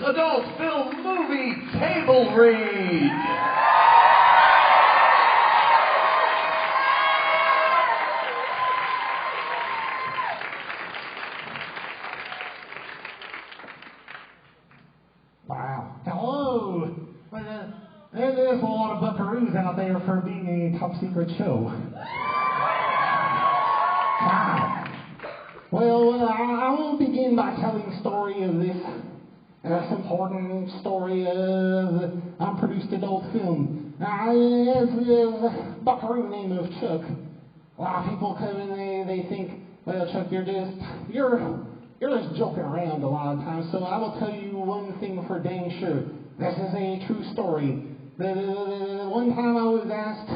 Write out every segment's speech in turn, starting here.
adult film movie table read. Wow. Hello. There's a lot of buckaroos out there for being a top secret show. Wow. Well, I will begin by telling the story of this important story of unproduced adult film. As the buckaroo name of Chuck, a lot of people come and they think, well, Chuck, you're just joking around a lot of times. So I will tell you one thing for dang sure. This is a true story. The one time I was asked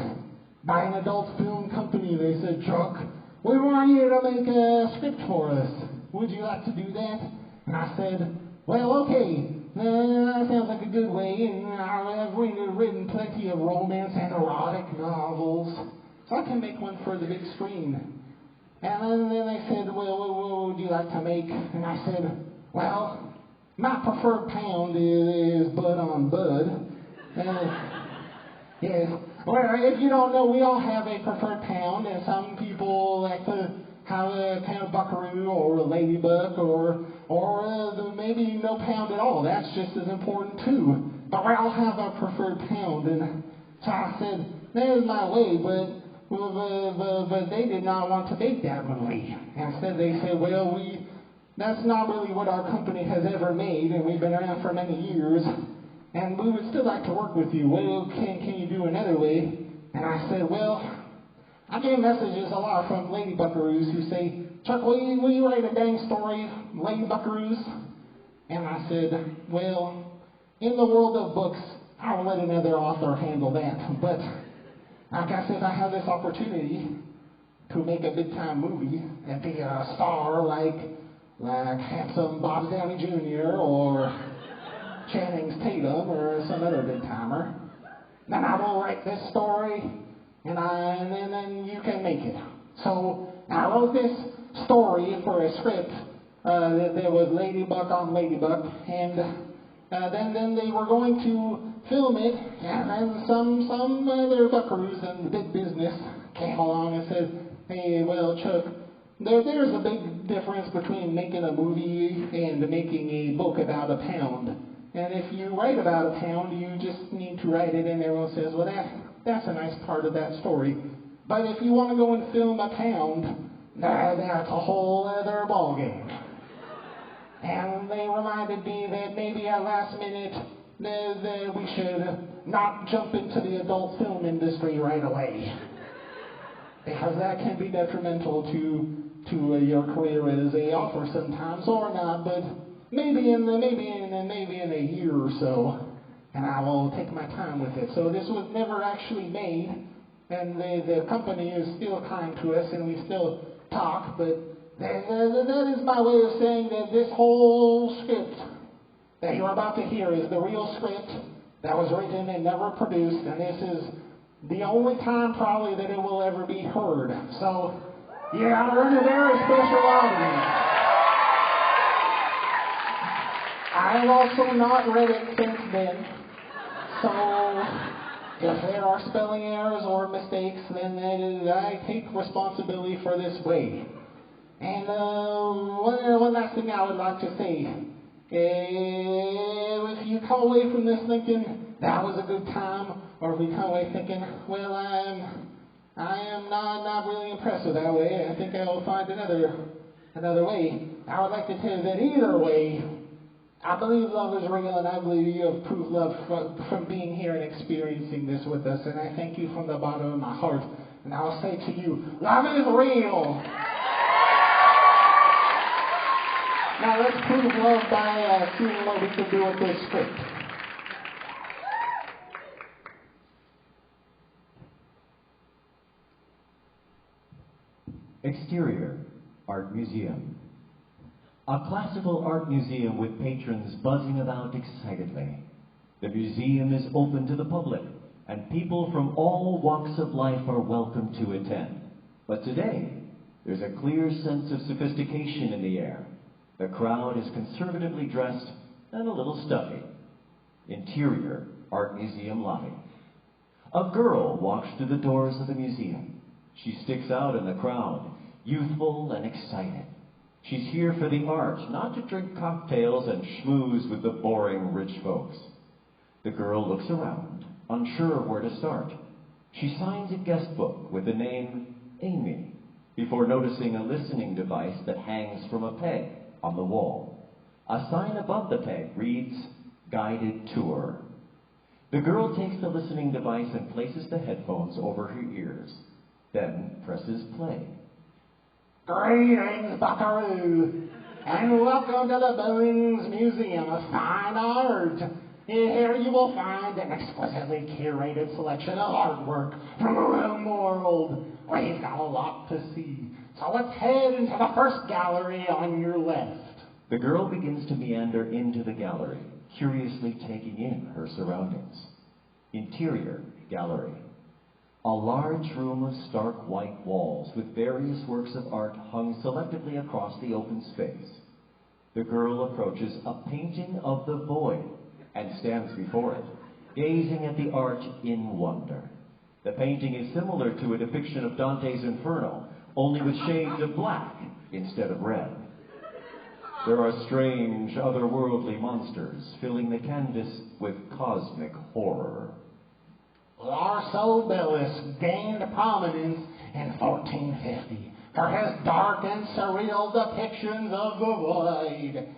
by an adult film company, they said, Chuck, we want you to make a script for us. Would you like to do that? And I said, well, okay. That sounds like a good way. And I've written plenty of romance and erotic novels. So I can make one for the big screen. And then they said, well, what would you like to make? And I said, well, my preferred pound is bud on bud. Yes. Well, if you don't know, we all have a preferred pound, and some people like to have a kind of buckaroo or a ladybug or maybe no pound at all. That's just as important too. But we all have our preferred pound, and so I said, that is my way, but they did not want to make that movie. Instead, they said, well, that's not really what our company has ever made, and we've been around for many years. And we would still like to work with you. Well, can you do another way? And I said, well, I get messages a lot from lady buckaroos who say, Chuck, will you write a dang story, lady buckaroos? And I said, well, in the world of books, I'll let another author handle that. But I guess if I have this opportunity to make a big-time movie and be a star like handsome Bob Downey Jr. or Channing's Tatum or some other big timer, then I will write this story, and then you can make it. So I wrote this story for a script that there was Ladybug on Ladybug, and then they were going to film it, and then some other buckaroos in the big business came along and said, hey, well, Chuck, there's a big difference between making a movie and making a book about a pound. And if you write about a pound, you just need to write it, and everyone says, well, that's a nice part of that story. But if you want to go and film a pound, that's a whole other ballgame. And they reminded me that maybe at last minute, we should not jump into the adult film industry right away. Because that can be detrimental to your career as a author sometimes, or not, but maybe in a year or so, and I will take my time with it. So this was never actually made, and the company is still kind to us, and we still talk, but that is my way of saying that this whole script that you're about to hear is the real script that was written and never produced, and this is the only time probably that it will ever be heard. So, yeah, we're in a very special audience. I have also not read it since then, so if there are spelling errors or mistakes, then I take responsibility for this way. And one last thing I would like to say, if you come away from this thinking that was a good time, or if you come away thinking, well, I am not really impressed with that way, I think I will find another way. I would like to tell you that either way, I believe love is real, and I believe you have proved love from being here and experiencing this with us, and I thank you from the bottom of my heart. And I'll say to you, love is real! Now let's prove love by seeing what we can do with this script. Exterior Art Museum. A classical art museum with patrons buzzing about excitedly. The museum is open to the public, and people from all walks of life are welcome to attend. But today, there's a clear sense of sophistication in the air. The crowd is conservatively dressed, and a little stuffy. Interior, Art Museum lobby. A girl walks through the doors of the museum. She sticks out in the crowd, youthful and excited. She's here for the art, not to drink cocktails and schmooze with the boring rich folks. The girl looks around, unsure of where to start. She signs a guest book with the name Amy, before noticing a listening device that hangs from a peg on the wall. A sign above the peg reads, Guided Tour. The girl takes the listening device and places the headphones over her ears, then presses play. Greetings, buckaroo, and welcome to the Billings Museum of Fine Art. Here you will find an exquisitely curated selection of artwork from around the world. We've got a lot to see, so let's head into the first gallery on your left. The girl begins to meander into the gallery, curiously taking in her surroundings. Interior gallery. A large room of stark white walls with various works of art hung selectively across the open space. The girl approaches a painting of the void and stands before it, gazing at the art in wonder. The painting is similar to a depiction of Dante's Inferno, only with shades of black instead of red. There are strange, otherworldly monsters filling the canvas with cosmic horror. Larsobellis gained prominence in 1450 for his dark and surreal depictions of the void.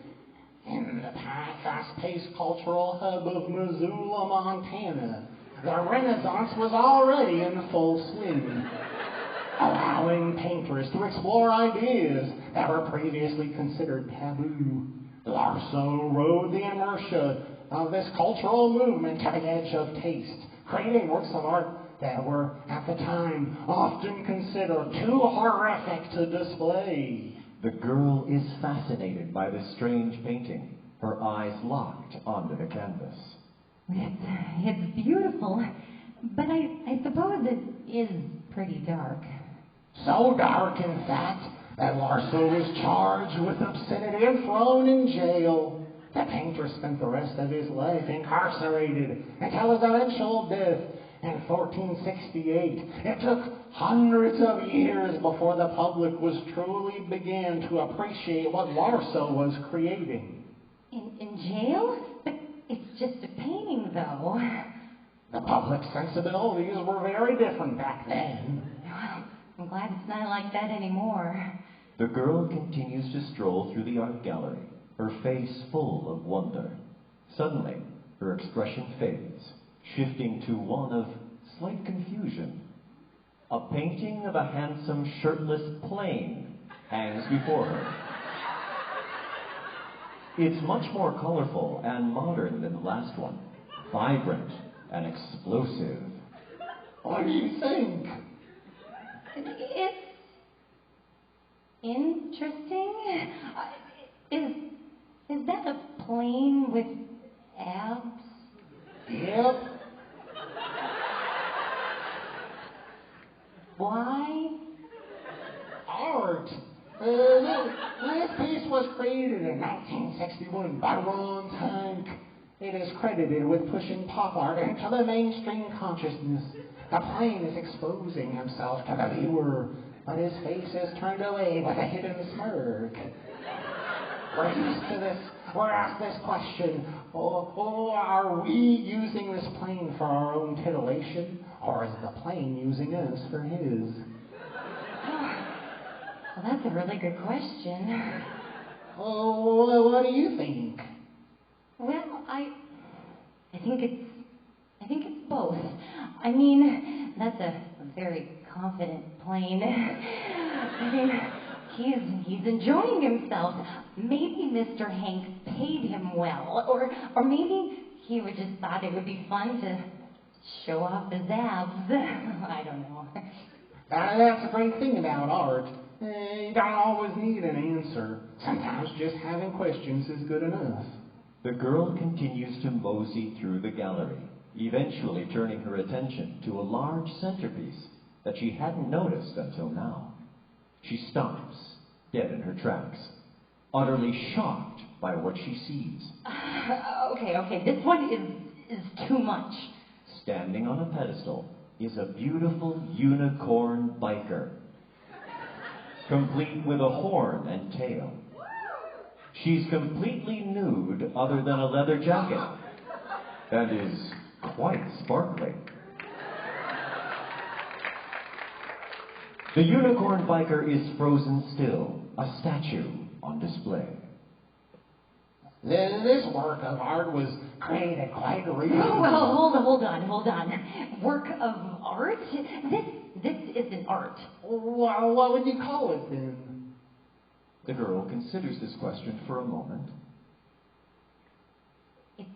In the fast-paced cultural hub of Missoula, Montana, the Renaissance was already in full swing, allowing painters to explore ideas that were previously considered taboo. Larso rode the inertia of this cultural movement to the edge of taste, creating works of art that were, at the time, often considered too horrific to display. The girl is fascinated by this strange painting, her eyes locked onto the canvas. It's beautiful, but I suppose it is pretty dark. So dark, in fact, that Larso was charged with obscenity and thrown in jail. The painter spent the rest of his life incarcerated until his eventual death in 1468. It took hundreds of years before the public was truly began to appreciate what Larso was creating. In jail? But it's just a painting, though. The public sensibilities were very different back then. Well, I'm glad it's not like that anymore. The girl continues to stroll through the art gallery, her face full of wonder. Suddenly, her expression fades, shifting to one of slight confusion. A painting of a handsome, shirtless plane hangs before her. It's much more colorful and modern than the last one, vibrant and explosive. What do you think? It's interesting. Is that a plane with abs? Yep. Why? Art. This piece was created in 1961 by Ron Tank. It is credited with pushing pop art into the mainstream consciousness. The plane is exposing himself to the viewer, but his face is turned away with a hidden smirk. We're used to this. We're asked this question, are we using this plane for our own titillation, or is the plane using us for his? Well, that's a really good question. Oh, what do you think? Well, I think it's both. I mean, that's a very confident plane. I mean, he's enjoying himself. Maybe Mr. Hanks paid him well, or maybe he would just thought it would be fun to show off his abs. I don't know. That's a great thing about art. You don't always need an answer. Sometimes just having questions is good enough. The girl continues to mosey through the gallery, eventually turning her attention to a large centerpiece that she hadn't noticed until now. She stops, dead in her tracks, utterly shocked by what she sees. Okay, this one is too much. Standing on a pedestal is a beautiful unicorn biker, complete with a horn and tail. She's completely nude other than a leather jacket, and is quite sparkling. The unicorn biker is frozen still, a statue on display. This work of art was created quite recently. Oh, well, hold on. Work of art? This isn't art. Well, what would you call it then? The girl considers this question for a moment. It's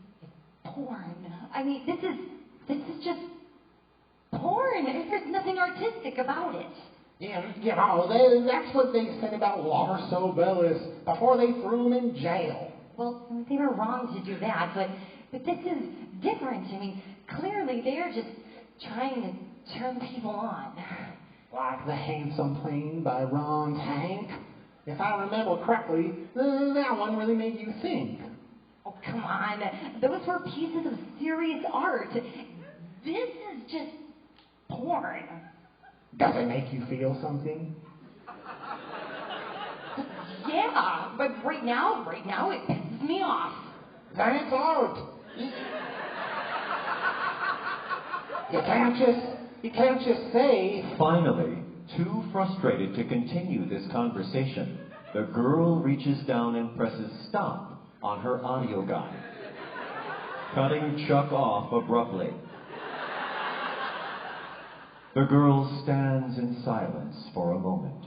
porn. I mean, this is just porn. There's nothing artistic about it. Yeah, that's what they said about Rosario before they threw him in jail. Well, they were wrong to do that, but this is different. I mean, clearly they're just trying to turn people on. Like The Handsome Plane by Ron Tank. If I remember correctly, that one really made you think. Oh, come on. Those were pieces of serious art. This is just porn. Does it make you feel something? Yeah, but right now it pisses me off. Then it's art. You can't just say. Finally, too frustrated to continue this conversation, the girl reaches down and presses stop on her audio guide, cutting Chuck off abruptly. The girl stands in silence for a moment,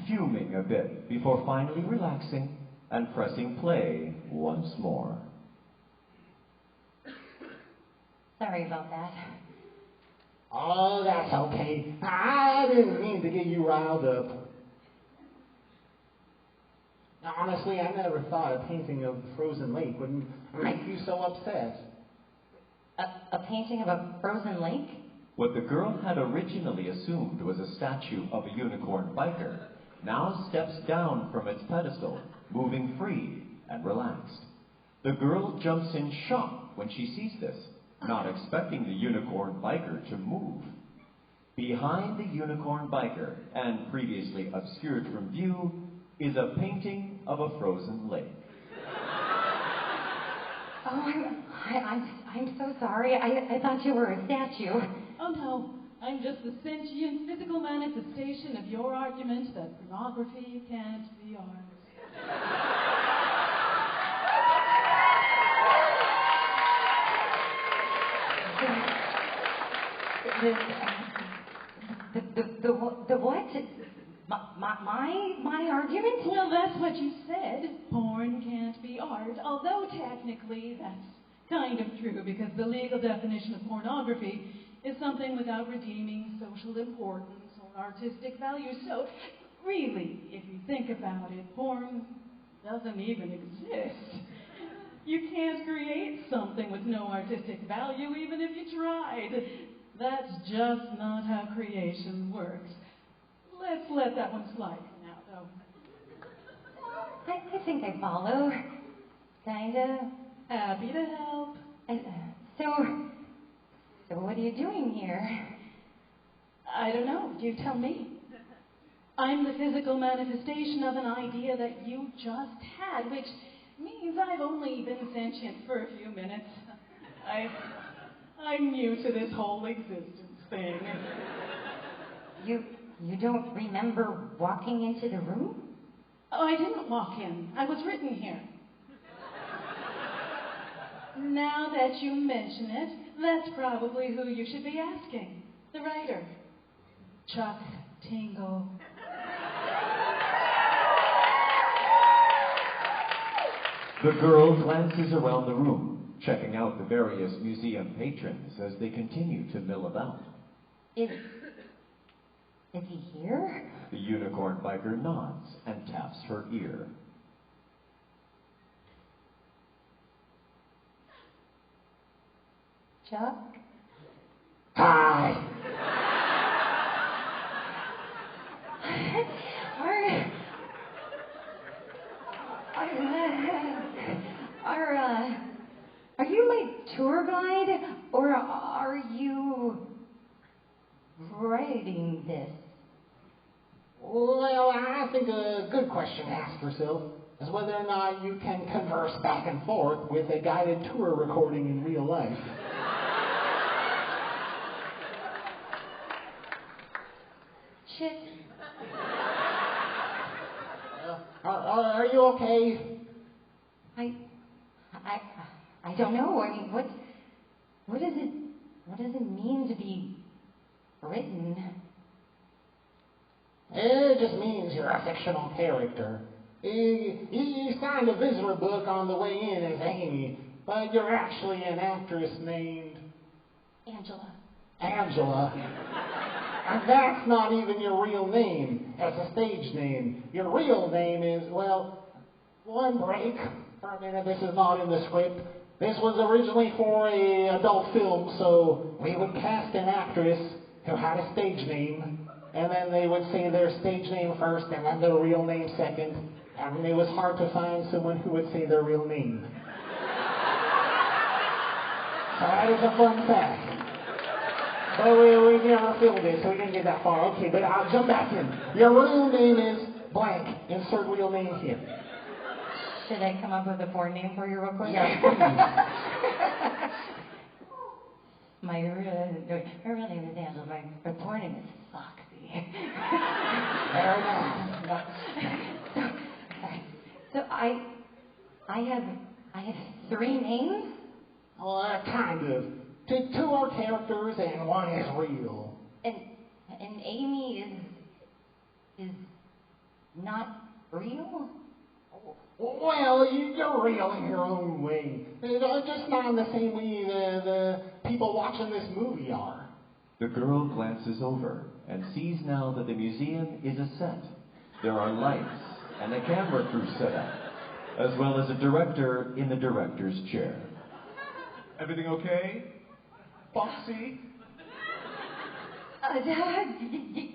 fuming a bit before finally relaxing and pressing play once more. Sorry about that. Oh, that's okay. I didn't mean to get you riled up. Honestly, I never thought a painting of the frozen lake would make you so upset. A painting of a frozen lake? What the girl had originally assumed was a statue of a unicorn biker now steps down from its pedestal, moving free and relaxed. The girl jumps in shock when she sees this, not expecting the unicorn biker to move. Behind the unicorn biker, and previously obscured from view, is a painting of a frozen lake. Oh, I'm so sorry. I thought you were a statue. Oh no, I'm just the sentient physical manifestation of your argument that pornography can't be art. The what? My argument? Well, that's what you said. Porn can't be art, although technically that's kind of true because the legal definition of pornography is something without redeeming social importance or artistic value. So, really, if you think about it, porn doesn't even exist. You can't create something with no artistic value even if you tried. That's just not how creation works. Let's let that one slide for now, though. I think I follow. Kinda. Happy to help. So what are you doing here? I don't know. You tell me. I'm the physical manifestation of an idea that you just had, which means I've only been sentient for a few minutes. I'm new to this whole existence thing. You don't remember walking into the room? Oh, I didn't walk in. I was written here. Now that you mention it, that's probably who you should be asking. The writer, Chuck Tingle. The girl glances around the room, checking out the various museum patrons as they continue to mill about. Is he here? The unicorn biker nods and taps her ear. Chuck? Hi. tour guide, or are you writing this? Well, I think a good question to ask yourself is whether or not you can converse back and forth with a guided tour recording in real life. Shit. Are you okay? I don't know. I mean, what does it mean to be written? It just means you're a fictional character. You signed a visitor book on the way in as Amy, but you're actually an actress named Angela. And that's not even your real name. It's a stage name. Your real name is, well, one break. For a minute, this is not in the script. This was originally for an adult film, so we would cast an actress who had a stage name, and then they would say their stage name first and then their real name second, and it was hard to find someone who would say their real name. So that is a fun fact. But we never filmed it, so we didn't get that far. Okay, but I'll jump back in. Your real name is blank. Insert real name here. Should I come up with a porn name for you real quick? Yes, please. My real name is Angela. My porn name is Foxy. Fair enough. So I have 3 names? Well, kind of. Two are characters and one is real. And Amy is not real? Well, you're real in your own way. Just not in the same way the people watching this movie are. The girl glances over and sees now that the museum is a set. There are lights and a camera crew set up, as well as a director in the director's chair. Everything okay? Foxy?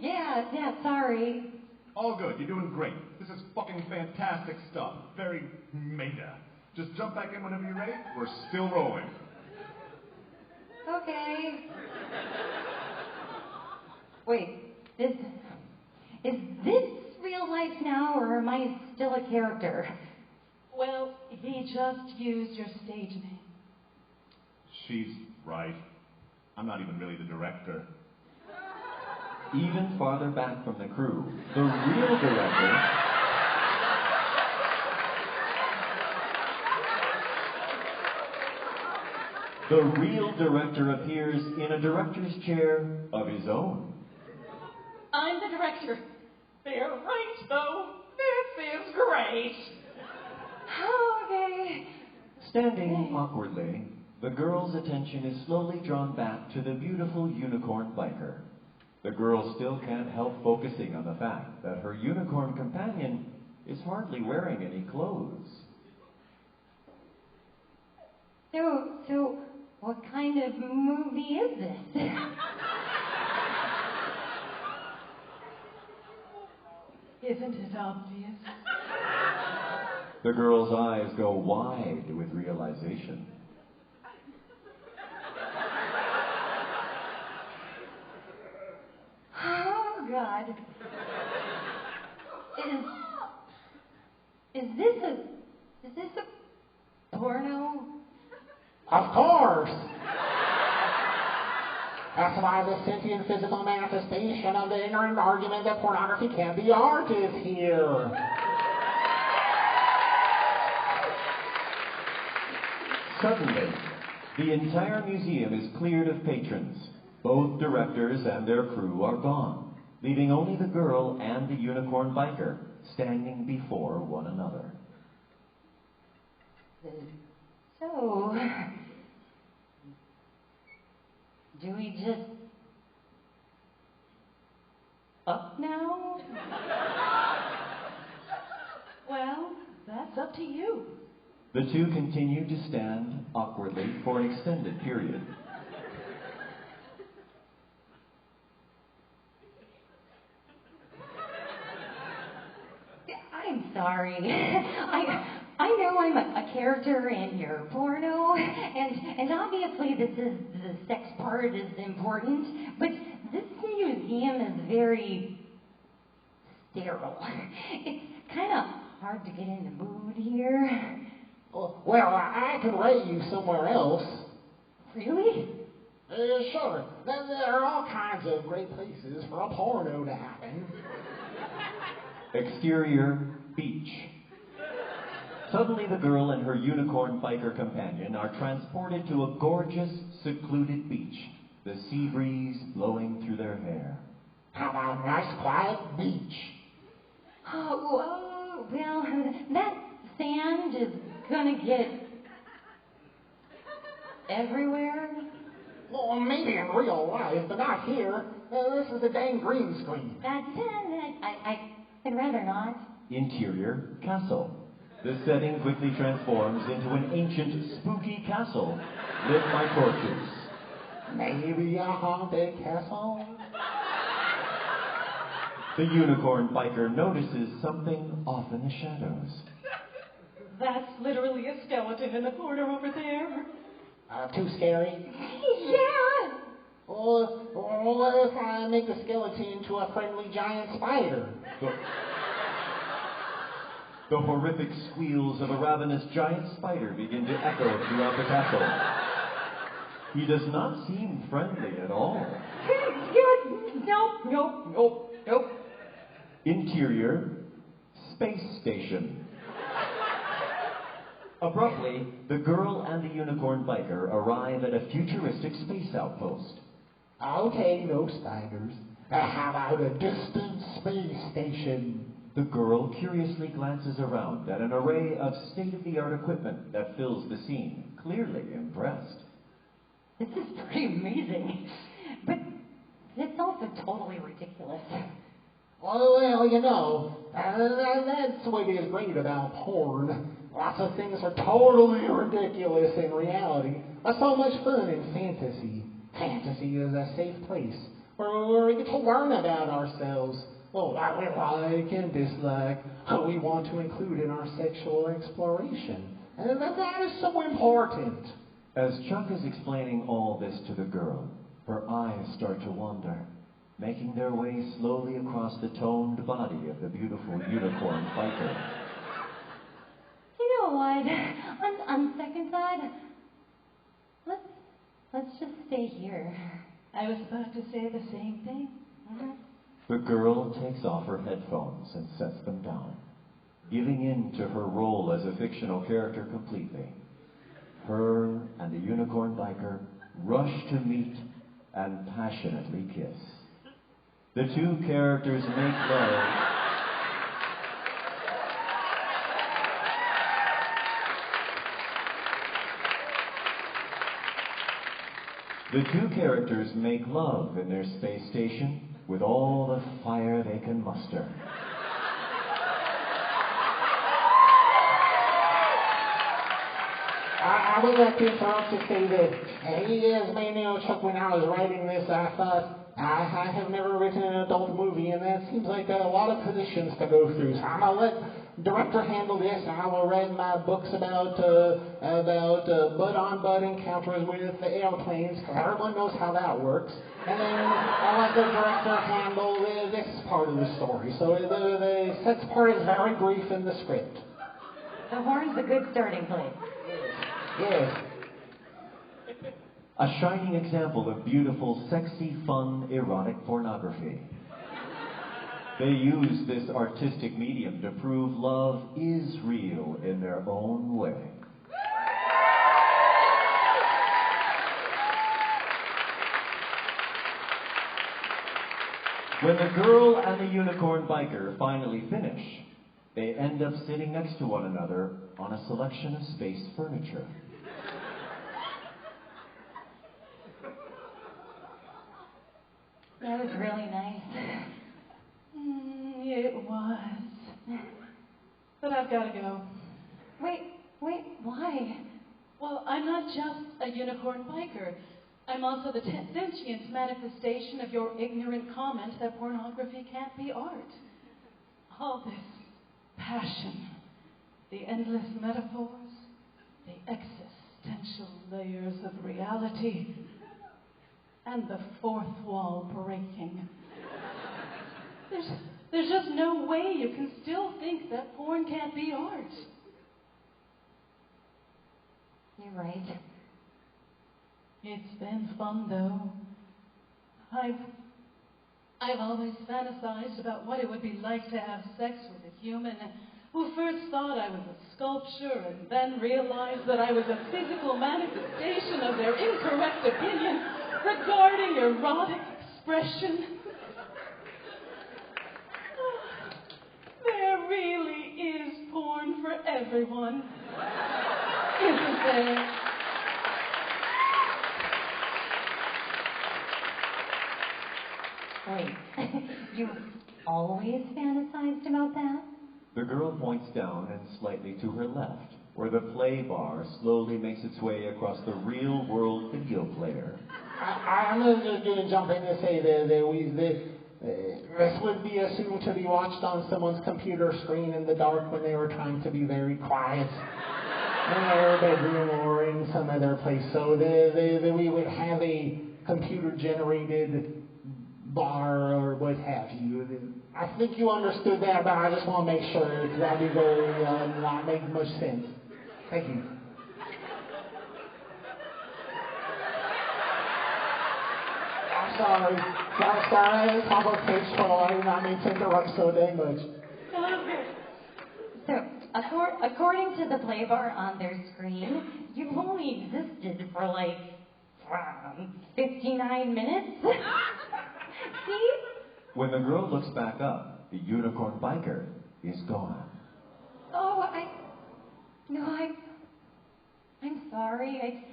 Yeah, sorry. All good, you're doing great. This is fucking fantastic stuff. Very meta. Just jump back in whenever you're ready. We're still rolling. Okay. Wait, is this real life now, or am I still a character? Well, he just used your stage name. She's right. I'm not even really the director. Even farther back from the crew, the real director... The real director appears in a director's chair of his own. I'm the director. They're right, though. This is great. Okay. Standing awkwardly, the girl's attention is slowly drawn back to the beautiful unicorn biker. The girl still can't help focusing on the fact that her unicorn companion is hardly wearing any clothes. So what kind of movie is this? Isn't it obvious? The girl's eyes go wide with realization. Oh, God. Is this a porno? Of course. That's why the sentient physical manifestation of the ignorant argument that pornography can't be art is here. Suddenly, the entire museum is cleared of patrons. Both directors and their crew are gone, leaving only the girl and the unicorn biker standing before one another. So, do we just up now? Well, that's up to you. The two continue to stand awkwardly for an extended period. I'm sorry. I know I'm a character in your porno, and obviously the sex part is important, but this museum is very sterile. It's kind of hard to get in the mood here. Well, I can rate you somewhere else. Really? Sure. There are all kinds of great places for a porno to happen. Exterior, beach. Suddenly the girl and her unicorn biker companion are transported to a gorgeous, secluded beach, the sea breeze blowing through their hair. How about a nice, quiet beach? Oh, well, that sand is gonna get everywhere. Well, maybe in real life, but not here. This is a dang green screen. I'd rather not. Interior, castle. The setting quickly transforms into an ancient, spooky castle lit by torches. Maybe a haunted castle? The unicorn biker notices something off in the shadows. That's literally a skeleton in the corner over there. Too scary? Yeah. Or what if I make the skeleton into a friendly giant spider? The horrific squeals of a ravenous giant spider begin to echo throughout the castle. He does not seem friendly at all. Nope. Interior, space station. Abruptly, the girl and the unicorn biker arrive at a futuristic space outpost. Okay, no spiders. How about a distant space station? The girl curiously glances around at an array of state-of-the-art equipment that fills the scene, clearly impressed. This is pretty amazing, but it's also totally ridiculous. Well, you know, that's what is great about porn. Lots of things are totally ridiculous in reality, but so much fun in fantasy. Fantasy is a safe place where we get to learn about ourselves. Well, what we like and dislike, what we want to include in our sexual exploration. And that is so important. As Chuck is explaining all this to the girl, her eyes start to wander, making their way slowly across the toned body of the beautiful unicorn biker. You know what? On second thought, let's just stay here. I was about to say the same thing. Mm-hmm. The girl takes off her headphones and sets them down, giving in to her role as a fictional character completely. Her and the unicorn biker rush to meet and passionately kiss. The two characters make love. The two characters make love in their space station with all the fire they can muster. I would like to interrupt to say that, as may know, Chuck, when I was writing this, I thought, I have never written an adult movie, and that seems like a lot of positions to go through. So I'm going to let director handle this. I will read my books about butt-on-butt encounters with airplanes, because everyone knows how that works. And then I'll let the director handle this part of the story. So the sex part is very brief in the script. The horn's a good starting place. Yes. A shining example of beautiful, sexy, fun, erotic pornography. They use this artistic medium to prove love is real in their own way. When the girl and the unicorn biker finally finish, they end up sitting next to one another on a selection of space furniture. That was really nice. It was. But I've got to go. Wait, why? Well, I'm not just a unicorn biker. I'm also the sentient manifestation of your ignorant comment that pornography can't be art. All this passion, the endless metaphors, the existential layers of reality, and the fourth wall breaking. There's just no way you can still think that porn can't be art. You're right. It's been fun, though. I've always fantasized about what it would be like to have sex with a human who first thought I was a sculpture and then realized that I was a physical manifestation of their incorrect opinion regarding erotic expression. There really is porn for everyone, isn't there? Wait, you always fantasized about that? The girl points down and slightly to her left, where the play bar slowly makes its way across the real-world video player. I'm just going to jump in and say that this would be assumed to be watched on someone's computer screen in the dark when they were trying to be very quiet in their bedroom or in some other place. So we would have a computer-generated bar or what have you. I think you understood that, but I just want to make sure because that'd be very not make much sense. Thank you. I'm sorry. Top of page 12. I did not mean to interrupt so dang much. So, according to the play bar on their screen, you've only existed for like 59 minutes. See? When the girl looks back up, the unicorn biker is gone. Oh, I'm sorry.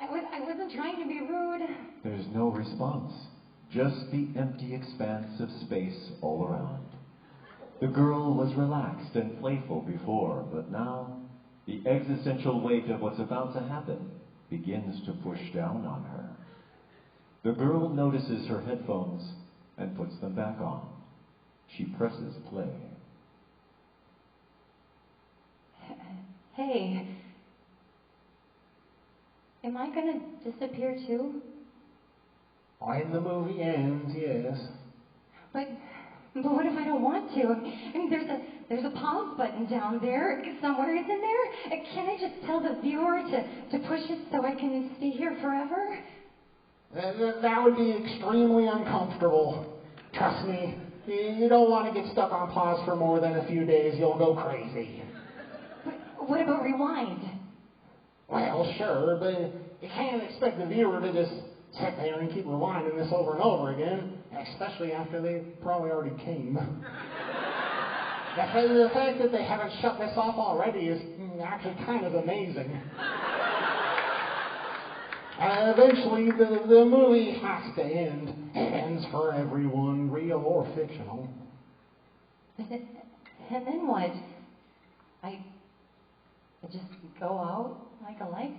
I wasn't trying to be rude. There's no response, just the empty expanse of space all around. The girl was relaxed and playful before, but now the existential weight of what's about to happen begins to push down on her. The girl notices her headphones and puts them back on. She presses play. Hey, am I gonna disappear too? When the movie ends, yes. But what if I don't want to? I mean, there's a pause button down there somewhere, isn't there? Can I just tell the viewer to push it so I can stay here forever? That would be extremely uncomfortable. Trust me, you don't want to get stuck on pause for more than a few days. You'll go crazy. But what about rewind? Well, sure, but you can't expect the viewer to just sit there and keep rewinding this over and over again, especially after they probably already came. The fact that they haven't shut this off already is actually kind of amazing. Eventually, the movie has to end. It ends for everyone, real or fictional. And then what? I just go out like a light?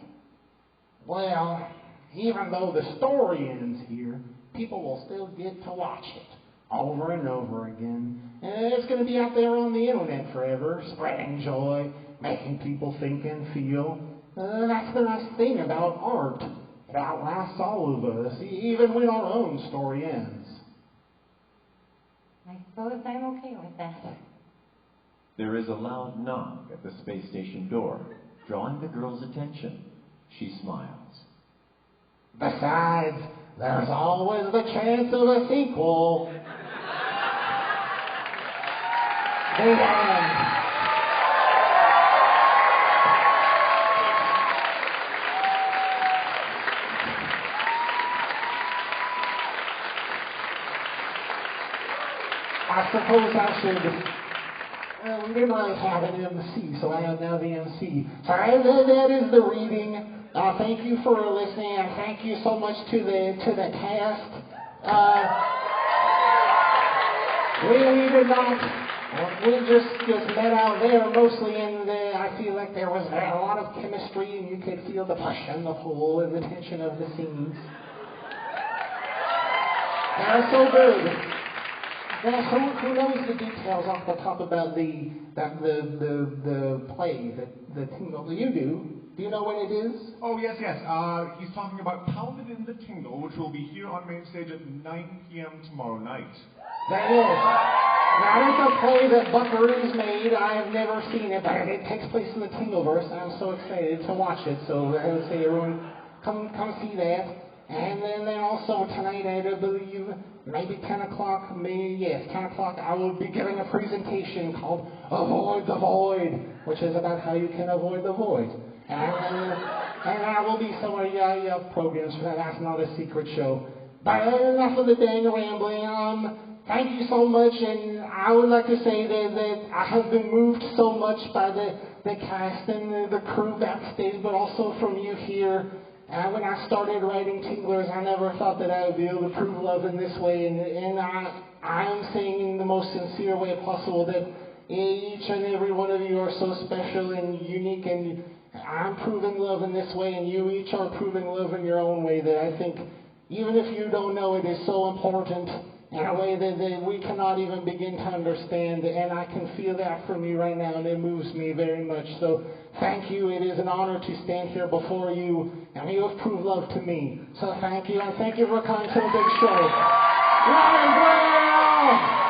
Well, even though the story ends here, people will still get to watch it over and over again. And it's going to be out there on the internet forever, spreading joy, making people think and feel. That's the nice thing about art. It outlasts all of us, even when our own story ends. I suppose I'm okay with that. There is a loud knock at the space station door, drawing the girl's attention. She smiles. Besides, there's always the chance of a sequel. The end. I suppose I should. We didn't really have an MC, so I am now the MC. So that is the reading. Thank you for listening, and thank you so much to the cast. We did not. We just met out there mostly, and I feel like there was a lot of chemistry, and you could feel the push and the pull and the tension of the scenes. They're so good. Now, who knows the details off the top about the play, the Tingle? You do. Do you know when it is? Oh, yes. He's talking about Pounded in the Tingle, which will be here on main stage at 9 p.m. tomorrow night. That is. That is a play that Buckaroo's made. I have never seen it, but it takes place in the Tingleverse, and I'm so excited to watch it. So I would say everyone, come see that. And then also tonight, I believe, maybe 10 o'clock, 10 o'clock, I will be giving a presentation called Avoid the Void, which is about how you can avoid the void. And I will be some of programs for that. That's not a secret show. But enough of the dang rambling. Thank you so much, and I would like to say that I have been moved so much by the cast and the crew backstage, but also from you here. When I started writing Tinglers, I never thought that I would be able to prove love in this way, and I'm saying in the most sincere way possible that each and every one of you are so special and unique, and I'm proving love in this way, and you each are proving love in your own way that I think, even if you don't know it, is so important in a way that we cannot even begin to understand, and I can feel that from you right now, and it moves me very much. So thank you. It is an honor to stand here before you, and you have proved love to me. So thank you, and thank you for coming to the big show. Rosario!